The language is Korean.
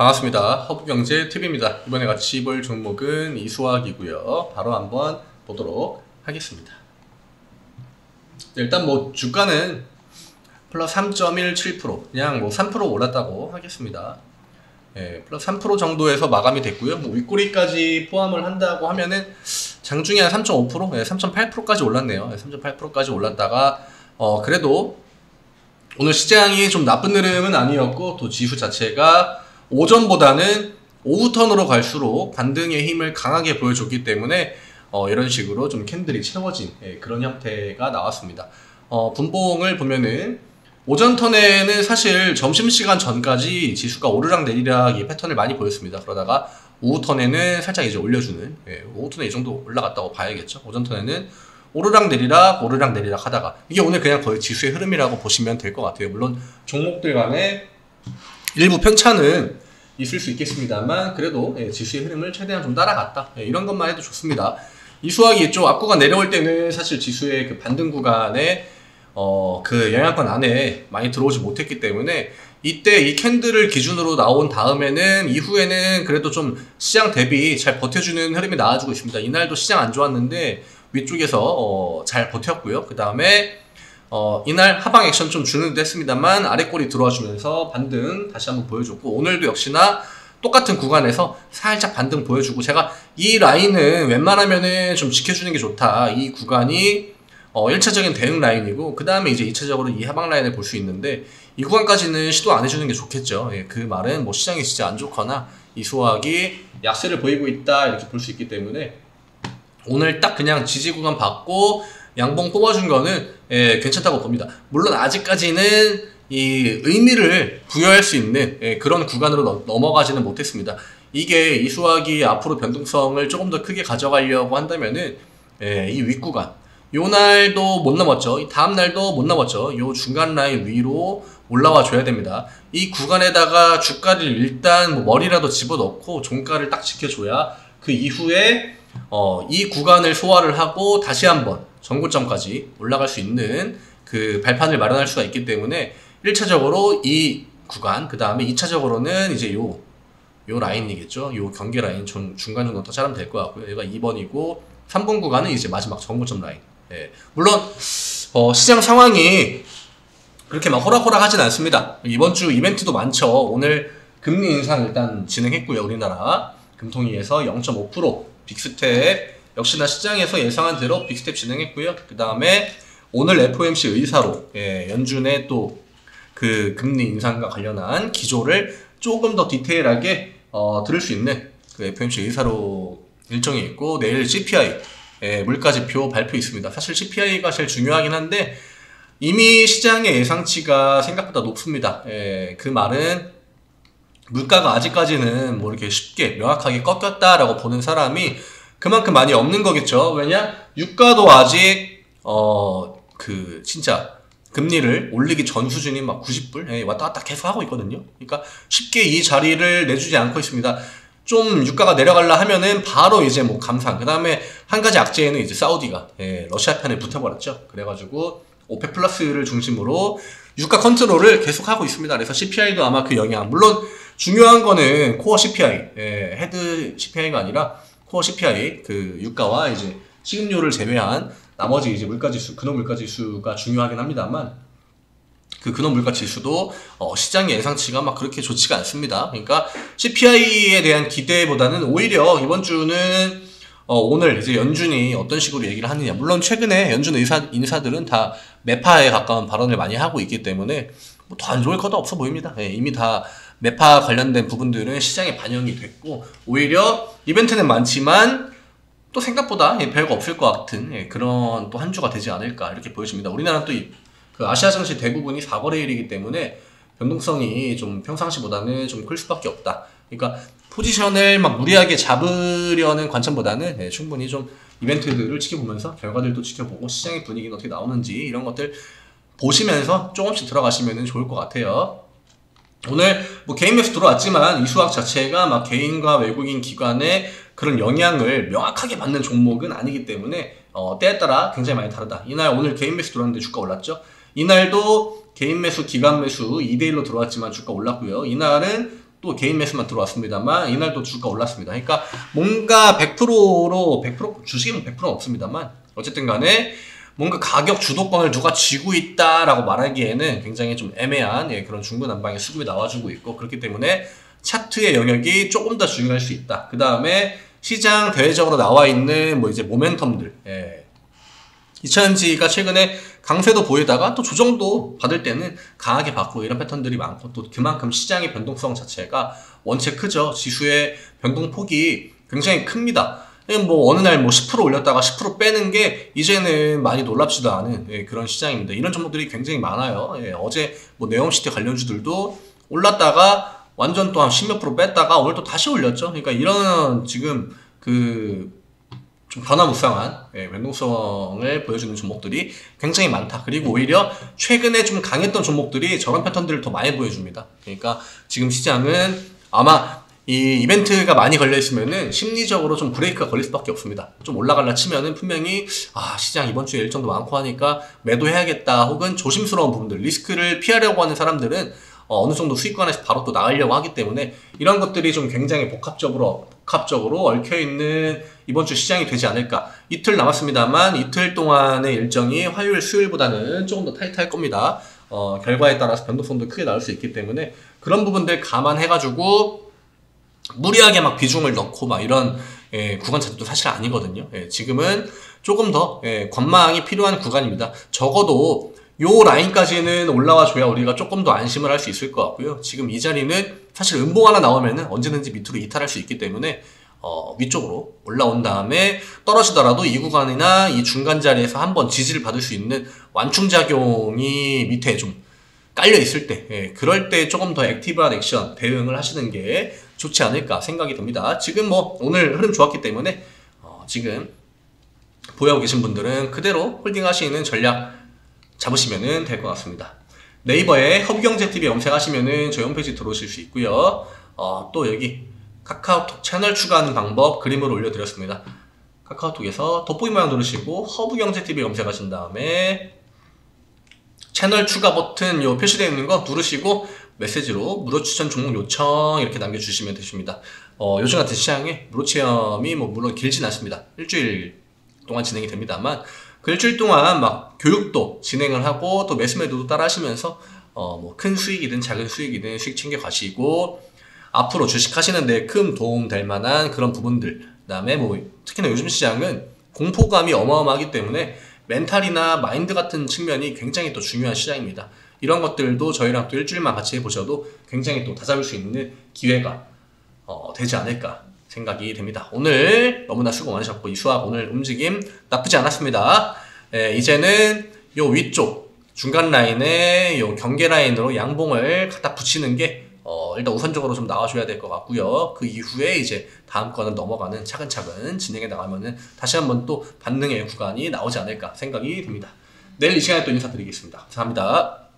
반갑습니다. 허브경제TV입니다. 이번에 같이 볼 종목은 이수학이고요. 바로 한번 보도록 하겠습니다. 일단 주가는 플러스 3.17%, 그냥 3% 올랐다고 하겠습니다. 플러스 3% 정도에서 마감이 됐고요. 윗꼬리까지 포함을 한다고 하면은 장중에 한 3.5%, 3.8%까지 올랐네요. 3.8%까지 올랐다가 그래도 오늘 시장이 좀 나쁜 흐름은 아니었고, 또 지수 자체가 오전보다는 오후 턴으로 갈수록 반등의 힘을 강하게 보여줬기 때문에 이런 식으로 좀 캔들이 채워진 그런 형태가 나왔습니다. 분봉을 보면은 오전 턴에는 사실 점심시간 전까지 지수가 오르락 내리락 이 패턴을 많이 보였습니다. 그러다가 오후 턴에는 살짝 이제 올려주는, 오후 턴에 이 정도 올라갔다고 봐야겠죠. 오전 턴에는 오르락 내리락 하다가, 이게 오늘 그냥 거의 지수의 흐름이라고 보시면 될 것 같아요. 물론 종목들 간에 일부 편차는 있을 수 있겠습니다만, 그래도 지수의 흐름을 최대한 좀 따라갔다, 이런 것만 해도 좋습니다. 이수학이 좀 앞구간 내려올 때는 사실 지수의 그 반등 구간에 그 영향권 안에 많이 들어오지 못했기 때문에, 이때 이 캔들을 기준으로 나온 다음에는 이후에는 그래도 좀 시장 대비 잘 버텨주는 흐름이 나와주고 있습니다. 이날도 시장 안 좋았는데 위쪽에서 잘 버텼고요. 그 다음에 이날 하방 액션 좀 주는 듯 했습니다만 아래꼬리 들어와 주면서 반등 다시 한번 보여줬고, 오늘도 역시나 똑같은 구간에서 살짝 반등 보여주고, 제가 이 라인은 웬만하면은 좀 지켜주는 게 좋다, 이 구간이 1차적인 대응 라인이고, 그 다음에 이제 2차적으로 이 하방 라인을 볼 수 있는데, 이 구간까지는 시도 안 해주는 게 좋겠죠. 그 말은 시장이 진짜 안 좋거나 이수학이 약세를 보이고 있다, 이렇게 볼 수 있기 때문에 오늘 딱 그냥 지지 구간 받고 양봉 뽑아준 거는 괜찮다고 봅니다. 물론 아직까지는 이 의미를 부여할 수 있는 그런 구간으로 넘어가지는 못했습니다. 이게 이수학이 앞으로 변동성을 조금 더 크게 가져가려고 한다면은 이 윗구간, 요 날도 못 넘었죠. 이 다음 날도 못 넘었죠. 요 중간 라인 위로 올라와 줘야 됩니다. 이 구간에다가 주가를 일단 머리라도 집어넣고 종가를 딱 지켜줘야 그 이후에 이 구간을 소화를 하고 다시 한번 전고점까지 올라갈 수 있는 그 발판을 마련할 수가 있기 때문에, 1차적으로 이 구간, 그 다음에 2차적으로는 이제 요 라인이겠죠. 요 경계 라인 중간 정도 더 자르면 될 것 같고요. 얘가 2번이고 3번 구간은 이제 마지막 전고점 라인. 물론 시장 상황이 그렇게 막 호락호락하진 않습니다. 이번 주 이벤트도 많죠. 오늘 금리 인상 일단 진행했고요. 우리나라 금통위에서 0.5% 빅스텝, 역시나 시장에서 예상한 대로 빅스텝 진행했고요. 그 다음에 오늘 FOMC 의사로 연준의 또 그 금리 인상과 관련한 기조를 조금 더 디테일하게 들을 수 있는 그 FOMC 의사로 일정이 있고, 내일 CPI 물가지표 발표 있습니다. 사실 CPI가 제일 중요하긴 한데 이미 시장의 예상치가 생각보다 높습니다. 그 말은 물가가 아직까지는 이렇게 쉽게 명확하게 꺾였다라고 보는 사람이 그만큼 많이 없는 거겠죠. 왜냐? 유가도 아직 진짜 금리를 올리기 전 수준인 막 90불 왔다 갔다 계속 하고 있거든요. 그러니까 쉽게 이 자리를 내주지 않고 있습니다. 좀 유가가 내려가려 하면은 바로 이제 감산, 그 다음에 한 가지 악재에는 이제 사우디가 러시아 편에 붙어버렸죠. 그래가지고 오펙 플러스를 중심으로 유가 컨트롤을 계속하고 있습니다. 그래서 CPI도 아마 그 영향, 물론 중요한 거는 코어 CPI, 헤드 CPI가 아니라 코어 CPI, 그 유가와 이제 식음료를 제외한 나머지 이제 물가지수, 근원 물가지수가 중요하긴 합니다만, 그 근원 물가지수도 시장의 예상치가 막 그렇게 좋지가 않습니다. 그러니까 CPI에 대한 기대보다는 오히려 이번 주는 오늘 이제 연준이 어떤 식으로 얘기를 하느냐, 물론 최근에 연준 인사들은 다 매파에 가까운 발언을 많이 하고 있기 때문에 더 안 좋을 것도 없어 보입니다. 이미 다 매파 관련된 부분들은 시장에 반영이 됐고, 오히려 이벤트는 많지만 또 생각보다 별거 없을 것 같은 그런 또 한 주가 되지 않을까, 이렇게 보여집니다. 우리나라는 또 그 아시아 증시 대부분이 4거래일이기 때문에 변동성이 좀 평상시보다는 좀 클 수밖에 없다. 그러니까 포지션을 막 무리하게 잡으려는 관점보다는 충분히 좀 이벤트들을 지켜보면서 결과들도 지켜보고 시장의 분위기는 어떻게 나오는지 이런 것들 보시면서 조금씩 들어가시면 좋을 것 같아요. 오늘 개인 매수 들어왔지만 이수학 자체가 막 개인과 외국인 기관의 그런 영향을 명확하게 받는 종목은 아니기 때문에 때에 따라 굉장히 많이 다르다. 이날 오늘 개인 매수 들어왔는데 주가 올랐죠. 이날도 개인 매수, 기관 매수 2대1로 들어왔지만 주가 올랐고요. 이날은 또 개인 매수만 들어왔습니다만 이날 또 주가 올랐습니다. 그러니까 뭔가 100%로 100% 주식은 100%는 없습니다만 어쨌든 간에 뭔가 가격 주도권을 누가 쥐고 있다라고 말하기에는 굉장히 좀 애매한 그런 중구난방의 수급이 나와주고 있고, 그렇기 때문에 차트의 영역이 조금 더 중요할 수 있다. 그 다음에 시장 대외적으로 나와 있는 뭐 이제 모멘텀들, 2000지가 최근에 강세도 보이다가 또 조정도 받을 때는 강하게 받고 이런 패턴들이 많고, 또 그만큼 시장의 변동성 자체가 원체 크죠. 지수의 변동폭이 굉장히 큽니다. 뭐 어느 날 뭐 10% 올렸다가 10% 빼는 게 이제는 많이 놀랍지도 않은 그런 시장입니다. 이런 종목들이 굉장히 많아요. 어제 뭐 네옴시티 관련주들도 올랐다가 완전 또 한 10몇 프로 뺐다가 오늘 또 다시 올렸죠. 그러니까 이런 지금 좀 변화무쌍한 변동성을 보여주는 종목들이 굉장히 많다. 그리고 오히려 최근에 좀 강했던 종목들이 저런 패턴들을 더 많이 보여줍니다. 그러니까 지금 시장은 아마 이 이벤트가 많이 걸려있으면은 심리적으로 좀 브레이크가 걸릴 수밖에 없습니다. 좀 올라갈라 치면은 분명히 시장 이번 주에 일정도 많고 하니까 매도해야겠다, 혹은 조심스러운 부분들, 리스크를 피하려고 하는 사람들은 어느 정도 수익권에서 바로 또 나가려고 하기 때문에 이런 것들이 좀 굉장히 복합적으로 얽혀있는 이번 주 시장이 되지 않을까. 이틀 남았습니다만 이틀 동안의 일정이 화요일, 수요일보다는 조금 더 타이트할 겁니다. 결과에 따라서 변동성도 크게 나올 수 있기 때문에 그런 부분들 감안해가지고 무리하게 막 비중을 넣고 막 이런 구간 차트도 사실 아니거든요. 지금은 조금 더 관망이 필요한 구간입니다. 적어도 요 라인까지는 올라와 줘야 우리가 조금 더 안심을 할 수 있을 것 같고요. 지금 이 자리는 사실 음봉 하나 나오면은 언제든지 밑으로 이탈할 수 있기 때문에 위쪽으로 올라온 다음에 떨어지더라도 이 구간이나 이 중간 자리에서 한번 지지를 받을 수 있는 완충작용이 밑에 좀 깔려 있을 때, 그럴 때 조금 더 액티브한 액션 대응을 하시는 게 좋지 않을까 생각이 듭니다. 지금 뭐 오늘 흐름 좋았기 때문에 지금 보유하고 계신 분들은 그대로 홀딩 하시는 전략 잡으시면 될 것 같습니다. 네이버에 허브경제TV 검색하시면 저희 홈페이지 들어오실 수 있고요. 또 여기 카카오톡 채널 추가하는 방법 그림으로 올려드렸습니다. 카카오톡에서 돋보기 모양 누르시고 허브경제TV 검색하신 다음에 채널 추가 버튼 요 표시되어 있는 거 누르시고 메시지로 무료 추천 종목 요청 이렇게 남겨주시면 되십니다. 요즘 같은 시장에 무료 체험이 뭐 물론 길진 않습니다. 일주일 동안 진행이 됩니다만 그 일주일 동안 막 교육도 진행을 하고 또 매수매도도 따라 하시면서 뭐 큰 수익이든 작은 수익이든 수익 챙겨 가시고 앞으로 주식 하시는데 큰 도움 될 만한 그런 부분들, 그 다음에 뭐 특히나 요즘 시장은 공포감이 어마어마하기 때문에 멘탈이나 마인드 같은 측면이 굉장히 또 중요한 시장입니다. 이런 것들도 저희랑 또 일주일만 같이 해보셔도 굉장히 또 다잡을 수 있는 기회가 되지 않을까 생각이 됩니다. 오늘 너무나 수고 많으셨고 이 수학 오늘 움직임 나쁘지 않았습니다. 이제는 요 위쪽 중간 라인에 요 경계 라인으로 양봉을 갖다 붙이는 게 일단 우선적으로 좀 나와줘야 될 것 같고요. 그 이후에 이제 다음 거는 넘어가는 차근차근 진행해 나가면은 다시 한번 또 반등의 구간이 나오지 않을까 생각이 듭니다. 내일 이 시간에 또 인사드리겠습니다. 감사합니다.